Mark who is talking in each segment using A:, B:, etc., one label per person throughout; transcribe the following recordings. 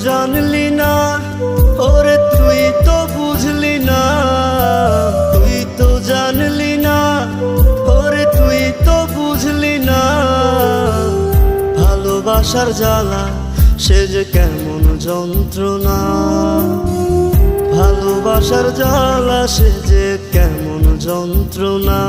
A: জানলি না ওরে তুই তো বুঝলি না, তুই তো জানলি না ওরে তুই তো বুঝলি না। ভালোবাসার জ্বালা সে যে কেমন যন্ত্রণা, ভালোবাসার জ্বালা সে যে কেমন যন্ত্রণা।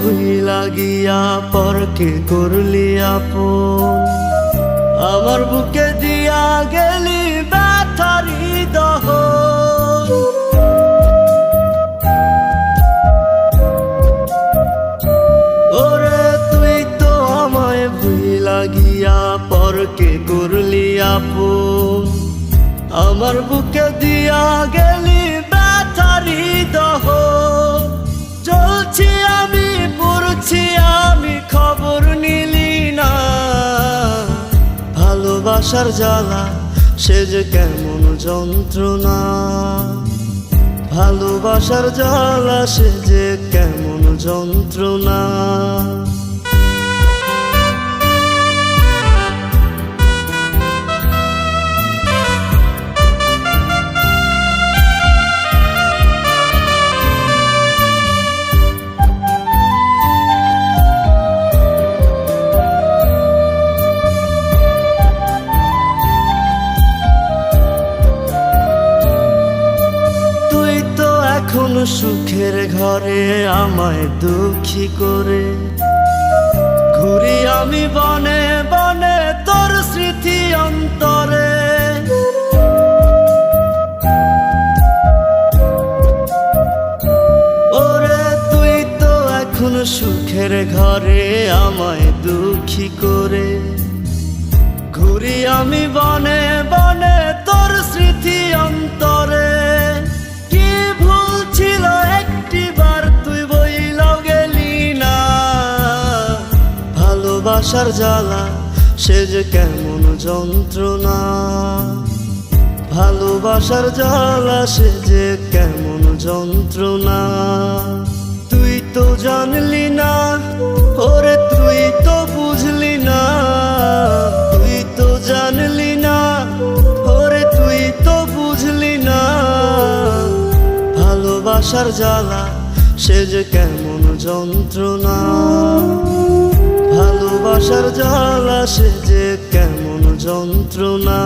A: ভুইলা গিয়া পরকে করলি আপন, আমার বুকে দিয়া গেলি ব্যথারি দহন। ওরে তুই তো আমায় ভুইলা গিয়া পরকে করলি আপন, আমার বুকে দিয়া গেলি ব্যথারি দহন। চলছি আমি পড়ছি আমি খবর নিলি না, ভালোবাসার জ্বালা সে যে কেমন যন্ত্রণা, ভালোবাসার জ্বালা সে যে কেমন যন্ত্রণা। এখন সুখের ঘরে আমায় দুঃখী করে ঘুরি আমি বনে বনে তোর স্মৃতি অন্তরে। ওরে তুই তো এখন সুখের ঘরে আমায় দুঃখী করে ঘুরি আমি বনে বনে তোর স্মৃতি অন্তরে। ভালোবাসার জ্বালা সে যে কেমন যন্ত্রণা, ভালোবাসার জ্বালা সে যে কেমন যন্ত্রণা। তুই তো জানলি না ওরে তুই তো বুঝলি না, তুই তো জানলি না ওরে তুই তো বুঝলি না। ভালোবাসার জ্বালা সে যে কেমন যন্ত্রণা, ভালোবাসার জ্বালা সে যে কেমন যন্ত্রণা।